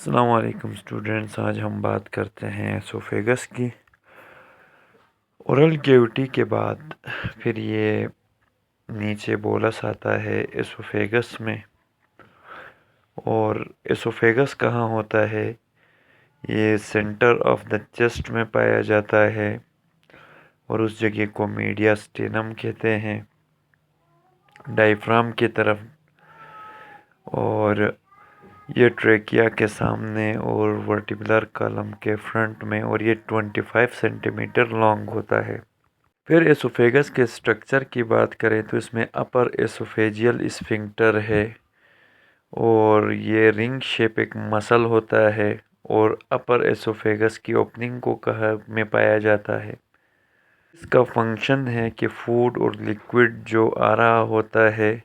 अस्सलाम वालेकुम स्टूडेंट्स। आज हम बात करते हैं एसोफेगस की। ओरल कैविटी के बाद फिर ये नीचे बोलस आता है एसोफेगस में। और एसोफेगस कहाँ होता है? ये सेंटर ऑफ द चेस्ट में पाया जाता है और उस जगह को मीडियास्टिनम कहते हैं, डायफ्राम की तरफ। और ये ट्रेकिया के सामने और वर्टिब्रल कॉलम के फ्रंट में, और ये 25 सेंटीमीटर लॉन्ग होता है। फिर एसोफेगस के स्ट्रक्चर की बात करें तो इसमें अपर एसोफेजियल स्फिंक्टर है और ये रिंग शेप एक मसल होता है और अपर एसोफेगस की ओपनिंग को कहा में पाया जाता है। इसका फंक्शन है कि फूड और लिक्विड जो आ रहा होता है,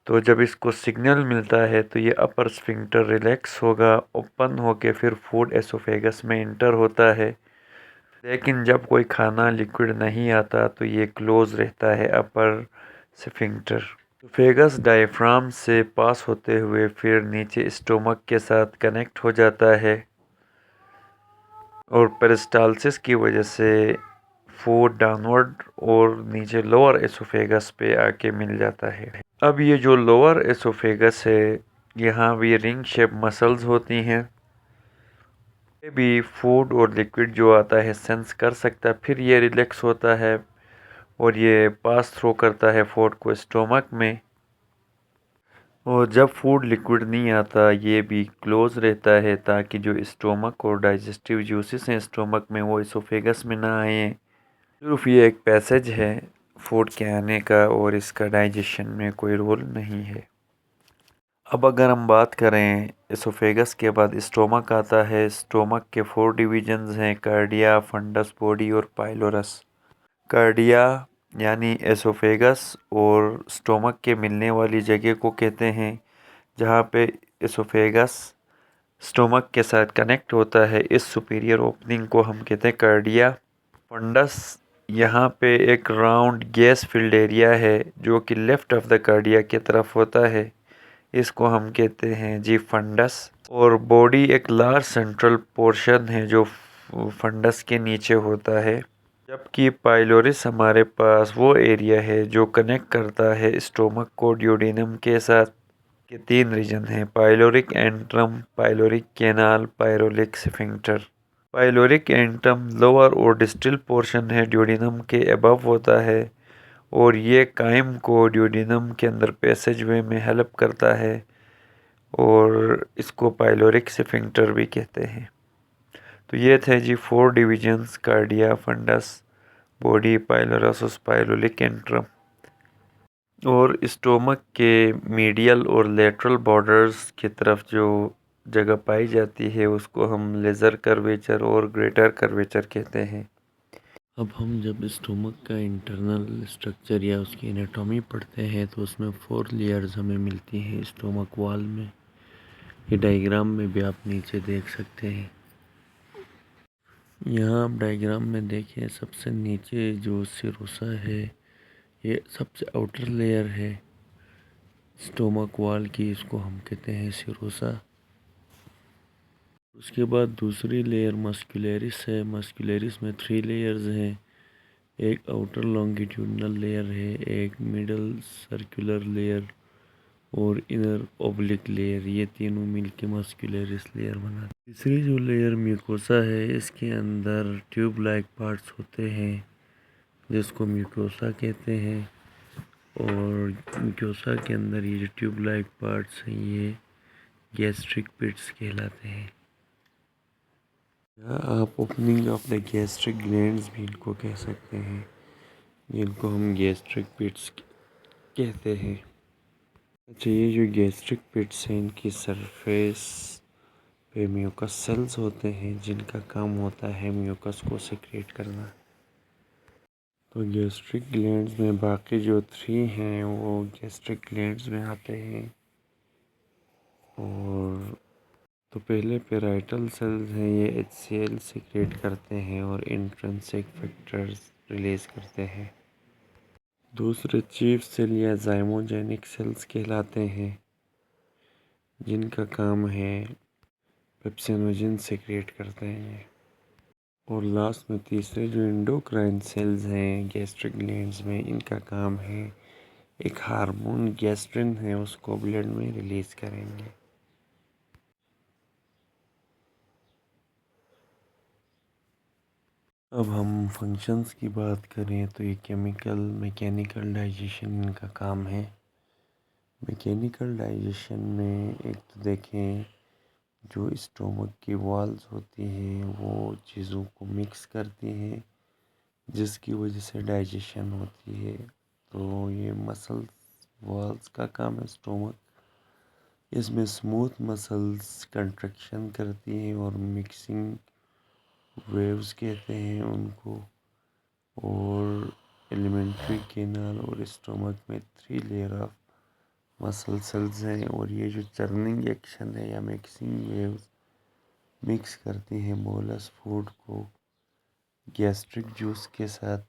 तो जब इसको सिग्नल मिलता है तो ये अपर स्फिंक्टर रिलैक्स होगा, ओपन होके फिर फूड एसोफेगस में इंटर होता है। लेकिन जब कोई खाना लिक्विड नहीं आता तो ये क्लोज रहता है अपर स्फिंक्टर। एसोफेगस डायफ्राम से पास होते हुए फिर नीचे स्टोमक के साथ कनेक्ट हो जाता है और पेरिस्टालसिस की वजह से फूड डाउनवर्ड और नीचे लोअर एसोफेगस पे आके मिल जाता है। अब ये जो लोअर एसोफेगस है, यहाँ भी रिंग शेप मसल्स होती हैं। ये भी फूड और लिक्विड जो आता है सेंस कर सकता है, फिर ये रिलैक्स होता है और ये पास थ्रू करता है फूड को स्टोमक में। और जब फूड लिक्विड नहीं आता ये भी क्लोज रहता है ताकि जो स्टोमक और डाइजेस्टिव जूसेस हैं स्टोमक में वो एसोफेगस में ना आए। सिर्फ ये एक पैसेज है फूड के आने का और इसका डाइजेशन में कोई रोल नहीं है। अब अगर हम बात करें एसोफेगस के बाद स्टोमक आता है। स्टोमक के 4 डिवीजन्स हैं, कार्डिया, फंडस, बॉडी और पाइलोरस। कार्डिया यानी एसोफेगस और स्टोमक के मिलने वाली जगह को कहते हैं, जहाँ पे एसोफेगस स्टोमक के साथ कनेक्ट होता है। इस सुपीरियर ओपनिंग को हम कहते हैं कार्डिया। फंडस, यहाँ पे एक राउंड गैस फिल्ड एरिया है जो कि लेफ्ट ऑफ द कार्डिया की तरफ होता है, इसको हम कहते हैं जी फंडस। और बॉडी एक लार्ज सेंट्रल पोर्शन है जो फंडस के नीचे होता है। जबकि पाइलोरिस हमारे पास वो एरिया है जो कनेक्ट करता है स्टोमक को ड्यूडेनम के साथ। के 3 रीजन हैं, pyloric antrum, pyloric canal, pyloric sphincter. Pyloric antrum lower और डिस्टल पोर्शन है, ड्यूडेनम के अबव होता है और ये काइम को ड्यूडेनम के अंदर पैसेजवे में हेल्प करता है और इसको पाइलोरिक स्फिंक्टर भी कहते हैं। तो ये थे जी 4 divisions, cardia, fundus, body, pylorus, pyloric antrum. और स्टोमक के मीडियल और लेटरल बॉर्डर्स की तरफ जो जगह पाई जाती है उसको हम लेज़र कर्वेचर और ग्रेटर कर्वेचर कहते हैं। अब हम जब स्टोमक का इंटरनल स्ट्रक्चर या उसकी एनाटॉमी पढ़ते हैं तो उसमें 4 लेयर्स हमें मिलती हैं स्टोमक वॉल में। ये डायग्राम में भी आप नीचे देख सकते हैं। यहाँ आप डायग्राम में देखें, सबसे नीचे जो सिरोसा है ये सबसे आउटर लेयर है स्टोमक वॉल की, इसको हम कहते हैं सिरोसा। उसके बाद दूसरी लेयर मस्कुलरिस है। मस्कुलरिस में 3 लेयर्स हैं। एक आउटर लॉन्गिट्यूडनल लेयर है, एक मिडल सर्कुलर लेयर और इनर ओब्लिक लेयर। ये तीनों मिलके मस्कुलरिस लेयर बनाते हैं। तीसरी जो लेयर म्यूकोसा है, इसके अंदर ट्यूब लाइक पार्ट्स होते हैं जिसको म्यूकोसा कहते हैं। और म्यूकोसा के अंदर ये जो ट्यूब लाइक पार्ट्स हैं ये गैस्ट्रिक पिट्स कहलाते हैं। या आप opening of the gastric glands भी इनको कह सकते हैं, जिनको हम गैस्ट्रिक पिट्स कहते हैं। अच्छा, ये जो गैस्ट्रिक पिट्स हैं इनकी सरफेस पे म्यूकस सेल्स होते हैं जिनका काम होता है म्यूकस को सिक्रेट करना। तो गैस्ट्रिक ग्लैंड्स में बाकी जो 3 हैं वो गैस्ट्रिक ग्लैंड्स में आते हैं। और तो पहले पेराइटल सेल्स हैं, ये HCl सिक्रेट करते हैं और इंट्रिंसिक फैक्टर्स रिलीज करते हैं। दूसरे चीफ सेल या जाइमोजेनिक सेल्स कहलाते हैं जिनका काम है पेप्सिनोजन सेक्रेट करते हैं ये। और लास्ट में तीसरे जो एंडोक्राइन सेल्स हैं गैस्ट्रिक ग्लैंड्स में, इनका काम है एक हार्मोन गैस्ट्रिन है उसको ब्लड में रिलीज करेंगे। अब हम फंक्शंस की बात करें तो ये केमिकल मैकेनिकल डाइजेशन इनका काम है। मैकेनिकल डाइजेशन में एक तो देखें जो स्टोमक की वॉल्स होती हैं वो चीज़ों को मिक्स करती हैं जिसकी वजह से डाइजेशन होती है। तो ये मसल्स वॉल्स का काम है स्टोमक। इसमें स्मूथ मसल्स कंट्रैक्शन करती हैं और मिक्सिंग वेव्स कहते हैं उनको। और एलिमेंट्री कैनाल और स्टोमक में 3 लेयर ऑफ मसल सेल्स हैं और ये जो चर्निंग एक्शन है या मिक्सिंग वेव्स मिक्स करती हैं बोलस फूड को गैस्ट्रिक जूस के साथ।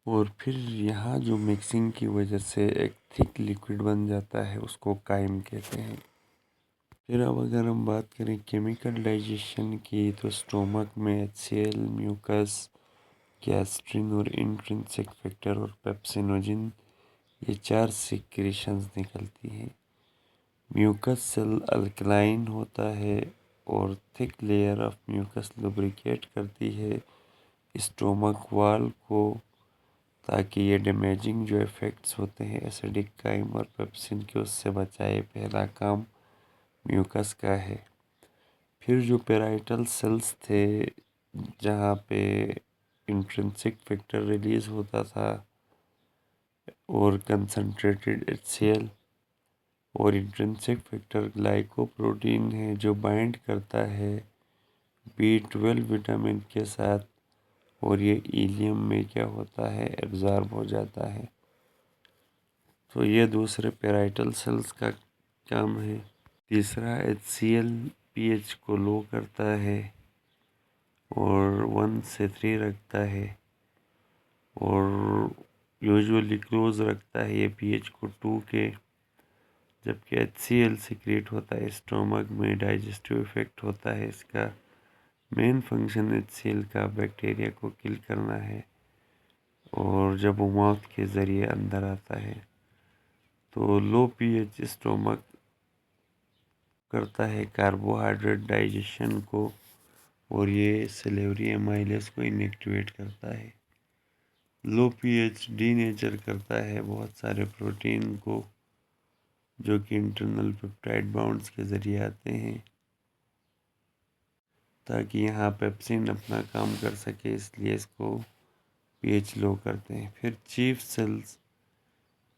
और फिर यहाँ जो मिक्सिंग की वजह से एक थिक लिक्विड बन जाता है उसको काइम कहते हैं। फिर अब अगर हम बात करें केमिकल डाइजेशन की तो स्टोमक में HCl, म्यूकस, गैस्ट्रिन और इंट्रिंसिक फैक्टर और पेप्सिनोजन ये 4 सिक्रीशंस निकलती हैं। म्यूकस सेल अल्कलाइन होता है और thick layer of mucus lubricate करती है स्टोमक वॉल को ताकि ये डैमेजिंग जो इफ़ेक्ट्स होते हैं एसिडिक काइम और पेप्सिन के उससे बचाए। पहला काम म्यूकस का है। फिर जो पेराइटल सेल्स थे जहाँ पे इंट्रिंसिक फैक्टर रिलीज होता था और कंसनट्रेटेड HCl और इंट्रिंसिक फैक्टर ग्लाइकोप्रोटीन है जो बाइंड करता है B12 विटामिन के साथ और ये इलियम में क्या होता है एब्जॉर्ब हो जाता है। तो ये दूसरे पेराइटल सेल्स का काम है। तीसरा HCl pH को लो करता है और 1 से 3 रखता है और यूजुअली क्लोज रखता है ये pH को 2 के। जबकि HCl सिक्रेट होता है स्टोमक में, डाइजेस्टिव इफेक्ट होता है इसका। मेन फंक्शन HCl का बैक्टीरिया को किल करना है और जब वो माउथ के ज़रिए अंदर आता है तो लो pH स्टोमक करता है कार्बोहाइड्रेट डाइजेशन को और ये सिलेवरी एमाइलेज को इनएक्टिवेट करता है। लो pH डीनेचर करता है बहुत सारे प्रोटीन को जो कि इंटरनल पेप्टाइड बाउंड्स के ज़रिए आते हैं ताकि यहाँ पेप्सिन अपना काम कर सके, इसलिए इसको pH लो करते हैं। फिर चीफ सेल्स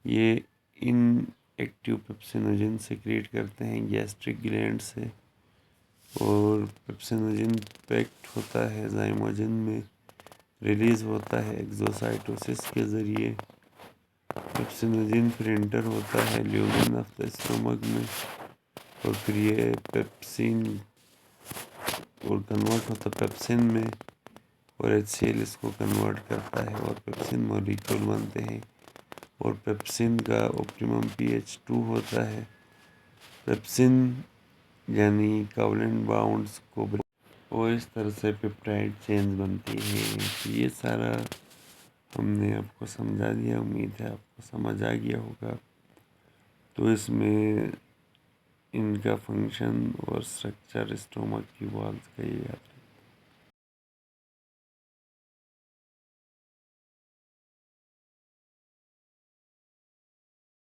ये इन एक्टिव पेप्सिनोजन सिक्रेट करते हैं गैस्ट्रिक ग्लैंड से और पेप्सिनोजन पैक्ड होता है जाइमोजन में, रिलीज होता है एक्सोसाइटोसिस के ज़रिए। पेप्सिनोजन फिर एंटर होता है ल्यूमेन ऑफ द स्टोमक में और फिर ये पेप्सिन और कन्वर्ट होता है पेप्सिन में और HCl इसको कन्वर्ट करता है और पेप्सिन मॉलिक्यूल बनते हैं और पेप्सिन का ऑप्टिमम pH 2 होता है। पेप्सिन यानी कोवलेंट बाउंड्स को और इस तरह से पेप्टाइड चेन बनती है। तो ये सारा हमने आपको समझा दिया, उम्मीद है आपको समझ आ गया होगा। तो इसमें इनका फंक्शन और स्ट्रक्चर स्टोमक की वॉल्स का ये